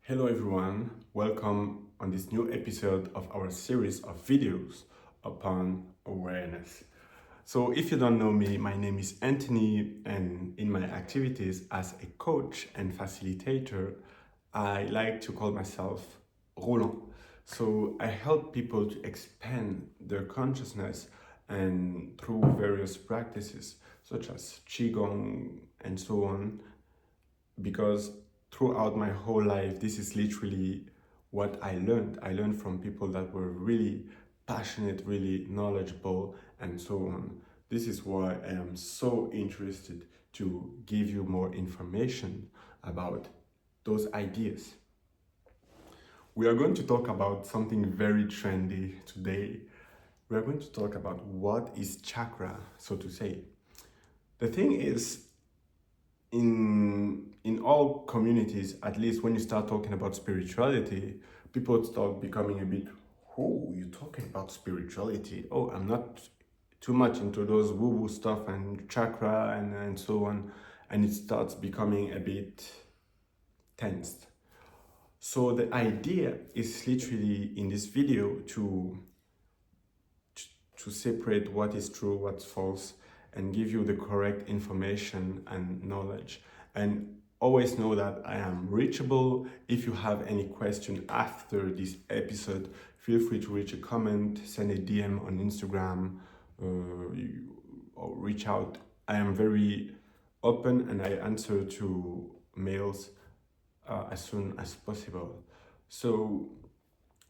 Hello everyone, welcome on this new episode of our series of videos upon awareness. So if you don't know me, my name is Anthony, and in my activities as a coach and facilitator, I like to call myself Roland. So I help people to expand their consciousness and through various practices such as Qigong and so on, because throughout my whole life, this is literally what I learned. I learned from people that were really passionate, really knowledgeable, and so on. This is why I am so interested to give you more information about those ideas. We are going to talk about something very trendy today. We are going to talk about what is chakra, so to say. The thing is, in all communities, at least when you start talking about spirituality, people start becoming a bit, oh, you're talking about spirituality. Oh, I'm not too much into those woo-woo stuff and chakra and so on. And it starts becoming a bit tensed. So the idea is literally in this video to separate what is true, what's false, and give you the correct information and knowledge. And always know that I am reachable. If you have any question after this episode, feel free to reach a comment, send a DM on Instagram, or reach out. I am very open and I answer to mails as soon as possible. So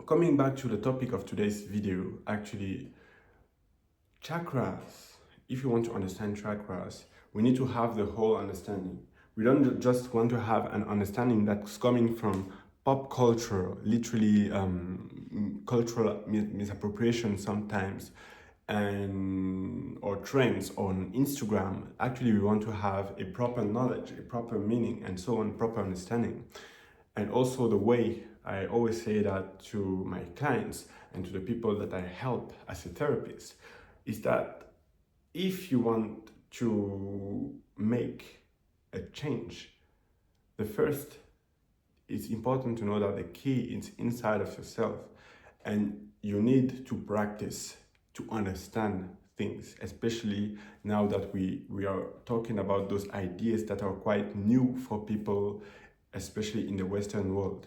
coming back to the topic of today's video, actually, chakras, if you want to understand chakras, we need to have the whole understanding. We don't just want to have an understanding that's coming from pop culture, literally cultural misappropriation sometimes, or trends on Instagram. Actually, we want to have a proper knowledge, a proper meaning, and so on, proper understanding. And also the way I always say that to my clients and to the people that I help as a therapist is that if you want to make a change, the first, it's important to know that the key is inside of yourself, and you need to practice to understand things, especially now that we are talking about those ideas that are quite new for people, especially in the Western world.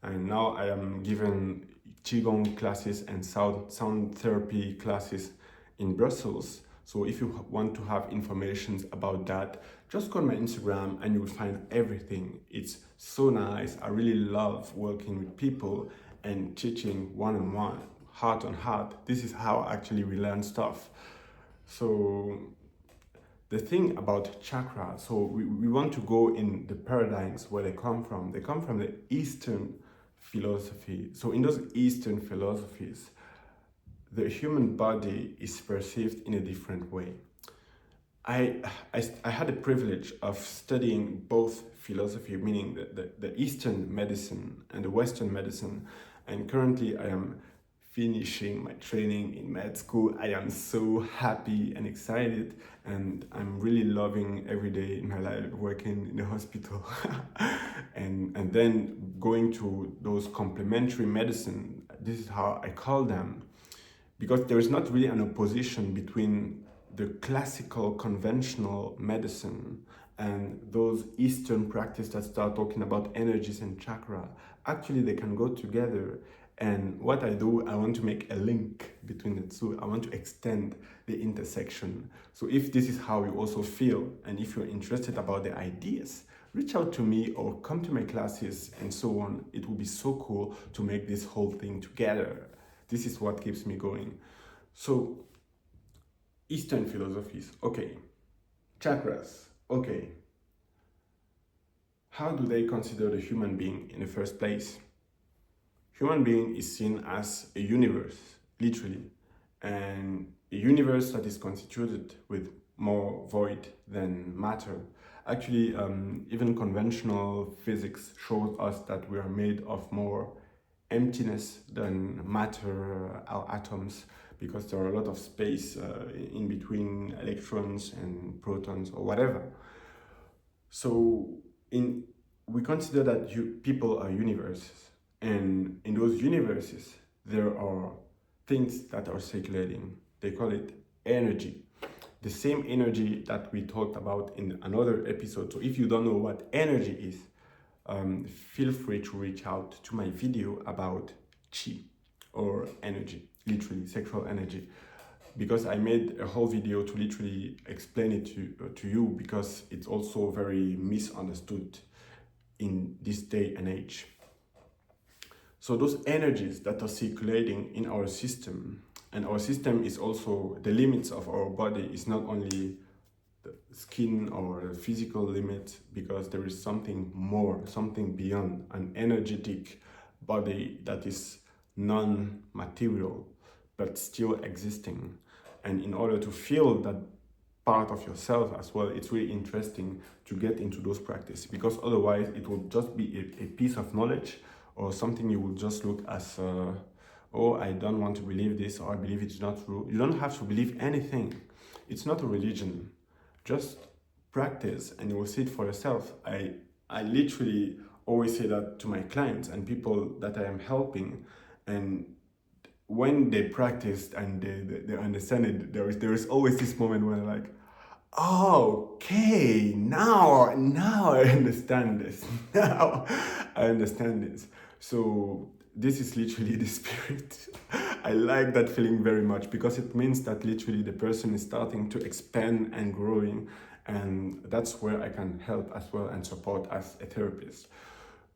And now I am giving Qigong classes and sound therapy classes in Brussels. So if you want to have information about that, just go on my Instagram and you will find everything. It's so nice. I really love working with people and teaching one-on-one, heart on heart. This is how actually we learn stuff. So the thing about chakra, so we want to go in the paradigms where they come from. They come from the Eastern philosophy. So in those Eastern philosophies, the human body is perceived in a different way. I had the privilege of studying both philosophy, meaning the Eastern medicine and the Western medicine, and currently I am finishing my training in med school. I am so happy and excited, and I'm really loving every day in my life working in the hospital and then going to those complementary medicine. This is how I call them, because there is not really an opposition between the classical conventional medicine and those Eastern practices that start talking about energies and chakra. Actually, they can go together. And what I do, I want to make a link between the two. I want to extend the intersection. So if this is how you also feel, and if you're interested about the ideas, reach out to me or come to my classes and so on. It will be so cool to make this whole thing together. This is what keeps me going. So, Eastern philosophies, okay. Chakras, okay. How do they consider the human being in the first place? Human being is seen as a universe, literally, and a universe that is constituted with more void than matter. Actually, even conventional physics shows us that we are made of more emptiness than matter, our atoms, because there are a lot of space in between electrons and protons or whatever. So we consider that people are universes, and in those universes there are things that are circulating. They call it energy, the same energy that we talked about in another episode. So if you don't know what energy is, feel free to reach out to my video about chi, or energy, literally sexual energy, because I made a whole video to literally explain it to you, because it's also very misunderstood in this day and age. So those energies that are circulating in our system, and our system is also the limits of our body, is not only the skin or the physical limit, because there is something more, something beyond, an energetic body that is non-material but still existing. And in order to feel that part of yourself as well, it's really interesting to get into those practices, because otherwise it will just be a piece of knowledge, or something you will just look as oh, I don't want to believe this, or I believe it's not true. You don't have to believe anything. It's not a religion. Just practice and you will see it for yourself. I literally always say that to my clients and people that I am helping, and when they practice and they understand it, there is always this moment where they're like, oh, okay, now I understand this. Now I understand this. So this is literally the spirit. I like that feeling very much, because it means that literally the person is starting to expand and growing, and that's where I can help as well and support as a therapist.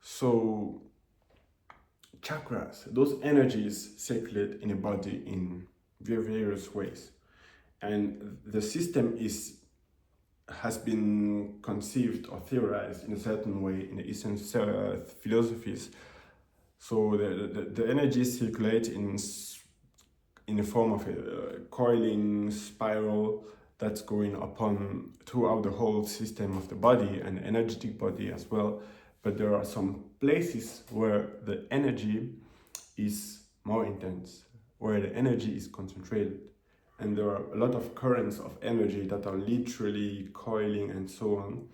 So chakras, those energies circulate in a body in various ways, and the system has been conceived or theorized in a certain way in the Eastern philosophies. So the energies circulate in the form of a coiling spiral that's going upon throughout the whole system of the body, and the energetic body as well. But there are some places where the energy is more intense, where the energy is concentrated. And there are a lot of currents of energy that are literally coiling and so on.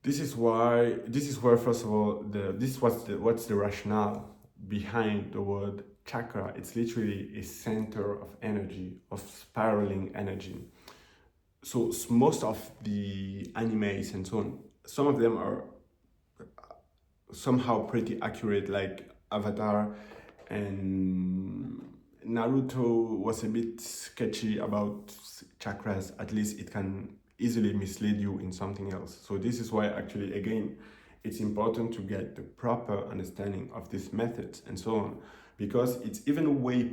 This is where, first of all, what's the rationale behind the word chakra. It's literally a center of energy, of spiraling energy. So most of the animes and so on, some of them are somehow pretty accurate, like Avatar, and Naruto was a bit sketchy about chakras. At least it can easily mislead you in something else. So this is why actually, again, it's important to get the proper understanding of these methods and so on, because it's even way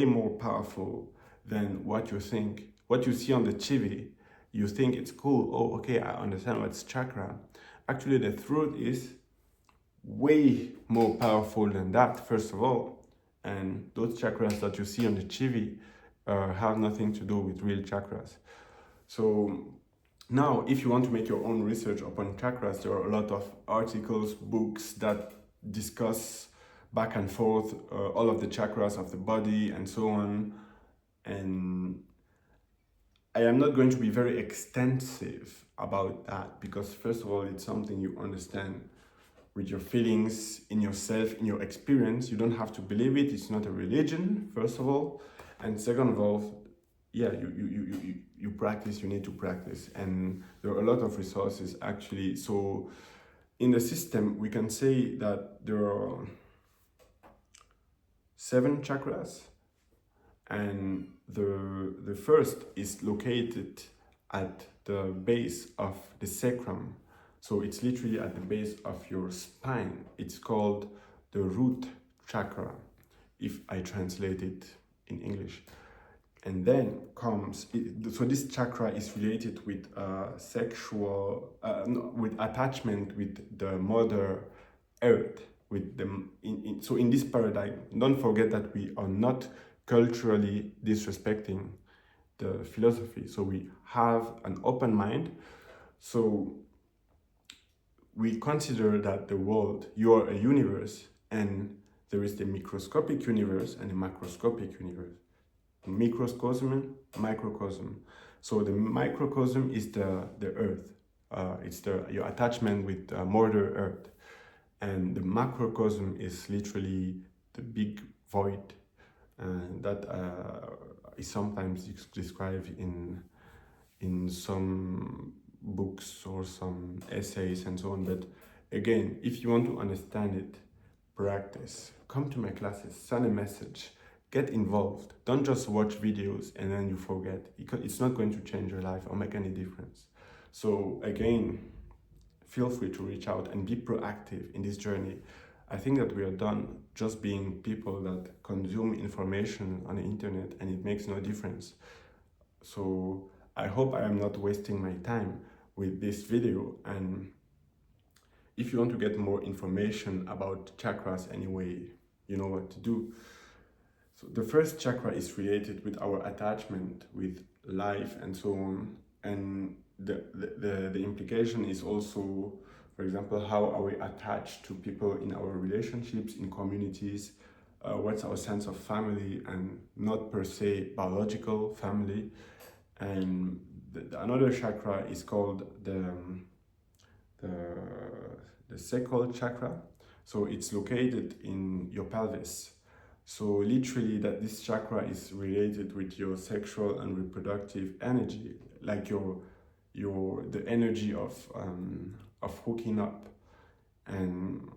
more powerful than what you think. What you see on the TV, you think it's cool. Oh, okay, I understand what's chakra. Actually, the truth is way more powerful than that, first of all. And those chakras that you see on the TV have nothing to do with real chakras. So now, if you want to make your own research upon chakras, there are a lot of articles, books that discuss back and forth all of the chakras of the body and so on. And I am not going to be very extensive about that, because first of all, it's something you understand with your feelings, in yourself, in your experience. You don't have to believe it. It's not a religion, first of all. And second of all, yeah, you practice, you need to practice. And there are a lot of resources actually. So in the system, we can say that there are 7 chakras. And the first is located at the base of the sacrum. So it's literally at the base of your spine. It's called the root chakra, if I translate it in English. And then comes, so this chakra is related with with attachment with the Mother Earth. So in this paradigm, don't forget that we are not culturally disrespecting the philosophy. So we have an open mind. So we consider that the world, you are a universe, and there is the microscopic universe and the macroscopic universe. Microcosm, microcosm. So the microcosm is the earth, It's your attachment with Mother Earth. And the macrocosm is literally the big void that is sometimes described in some books or some essays and so on. But again, if you want to understand it, practice. Come to my classes, send a message, get involved. Don't just watch videos and then you forget. It's not going to change your life or make any difference. So again, feel free to reach out and be proactive in this journey. I think that we are done just being people that consume information on the internet and it makes no difference. So I hope I am not wasting my time with this video, and if you want to get more information about chakras anyway, you know what to do. So the first chakra is related with our attachment with life and so on, and the implication is also, for example, how are we attached to people in our relationships, in communities, what's our sense of family, and not per se biological family. And another chakra is called the sacral chakra. So it's located in your pelvis. So literally that this chakra is related with your sexual and reproductive energy, like the energy of hooking up, and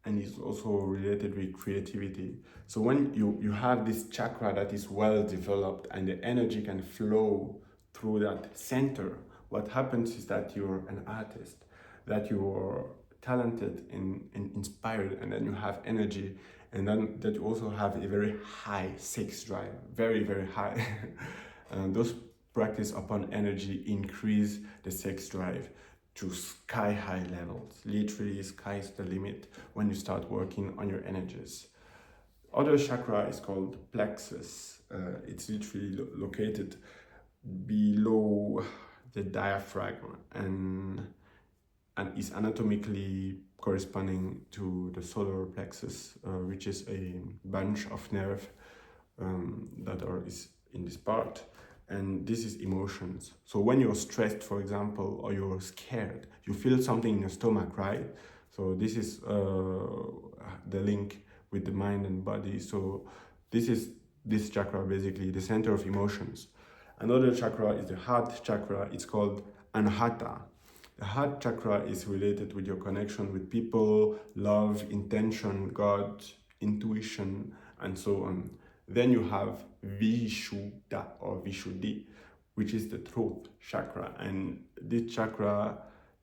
is also related with creativity. So when you have this chakra that is well developed and the energy can flow through that center, what happens is that you're an artist, that you're talented and inspired, and then you have energy, and then that you also have a very high sex drive, very, very high. And those practice upon energy increase the sex drive to sky high levels. Literally, sky's the limit when you start working on your energies. Other chakra is called plexus. It's literally located below the diaphragm and is anatomically corresponding to the solar plexus, which is a bunch of nerve is in this part. And this is emotions. So when you're stressed, for example, or you're scared, you feel something in your stomach, right? So this is the link with the mind and body. So this is this chakra, basically the center of emotions. Another chakra is the heart chakra. It's called anahata. The heart chakra is related with your connection with people, love, intention, God, intuition, and so on. Then you have Vishuddha or Vishuddhi, which is the throat chakra. And this chakra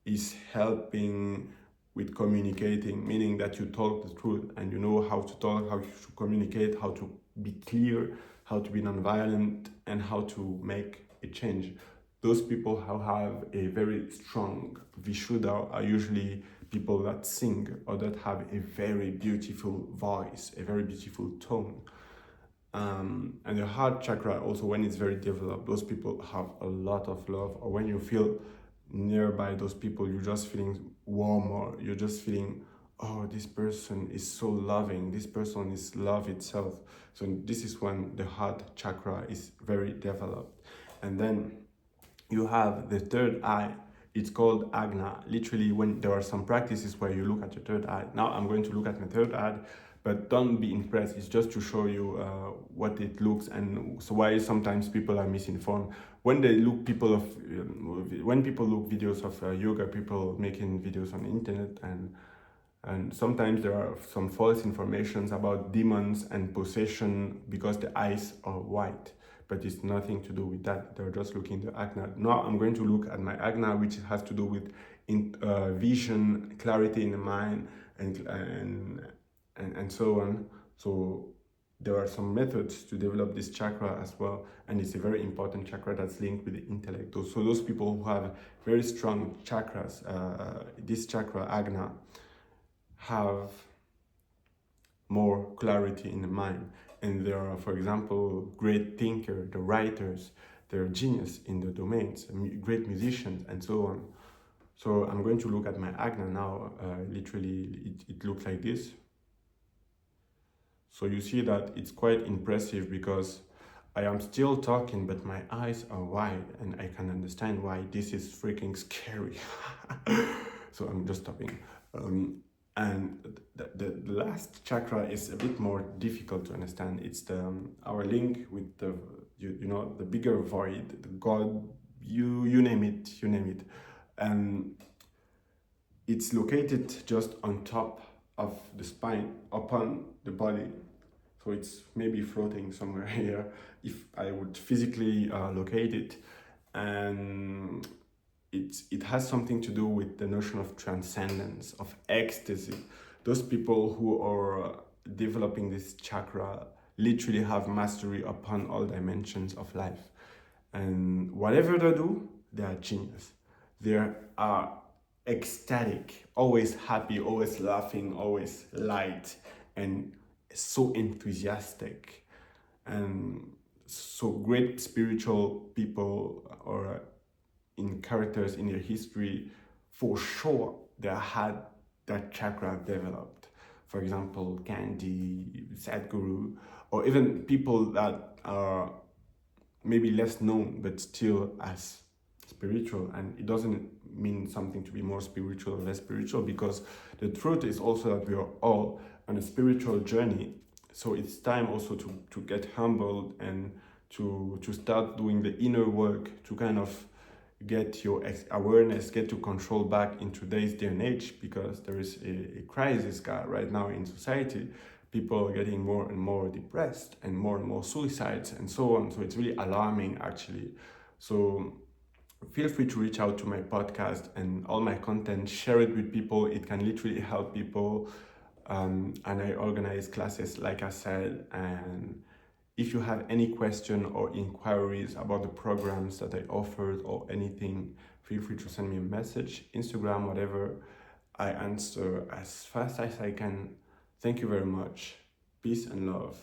is helping with communicating, meaning that you talk the truth and you know how to talk, how to communicate, how to be clear, how to be nonviolent, and how to make a change. Those people who have a very strong Vishuddha are usually people that sing or that have a very beautiful voice, a very beautiful tone. And the heart chakra also, when it's very developed, those people have a lot of love, or when you feel nearby those people, you're just feeling warmer, you're just feeling, oh, this person is so loving, this person is love itself. So this is when the heart chakra is very developed. And then you have the third eye. It's called Agna. Literally, when there are some practices where you look at your third eye. Now I'm going to look at my third eye, but don't be impressed. It's just to show you what it looks, and so why sometimes people are misinformed. When they look when people look videos of yoga people making videos on the internet, and sometimes there are some false informations about demons and possession because the eyes are white. But it's nothing to do with that. They're just looking at the Agna. Now I'm going to look at my Agna, which has to do with vision, clarity in the mind, and so on. So there are some methods to develop this chakra as well, and it's a very important chakra that's linked with the intellect. So those people who have very strong chakras, this chakra Agna, have more clarity in the mind. And there are, for example, great thinkers, the writers, they're genius in the domains, great musicians, and so on. So I'm going to look at my Agna now. Literally, it looks like this. So you see that it's quite impressive because I am still talking, but my eyes are wide, and I can understand why this is freaking scary. So I'm just stopping. And the last chakra is a bit more difficult to understand. It's the our link with the you know the bigger void, the God, you name it, you name it, and it's located just on top of the spine, upon the body. So it's maybe floating somewhere here if I would physically locate it. And it has something to do with the notion of transcendence, of ecstasy. Those people who are developing this chakra literally have mastery upon all dimensions of life. And whatever they do, they are genius. They are ecstatic, always happy, always laughing, always light, and so enthusiastic. And so great spiritual people or in characters in their history, for sure, they had that chakra developed. For example, Gandhi, Sadhguru, or even people that are maybe less known but still as spiritual. And it doesn't mean something to be more spiritual or less spiritual, because the truth is also that we are all on a spiritual journey. So it's time also to get humbled and to start doing the inner work to kind of get your awareness, get your control back in today's day and age, because there is a crisis right now in society. People are getting more and more depressed and more suicides and so on. So it's really alarming, actually. So feel free to reach out to my podcast and all my content, share it with people. It can literally help people. And I organize classes, like I said. And if you have any question or inquiries about the programs that I offered or anything, feel free to send me a message, Instagram, whatever. I answer as fast as I can. Thank you very much. Peace and love.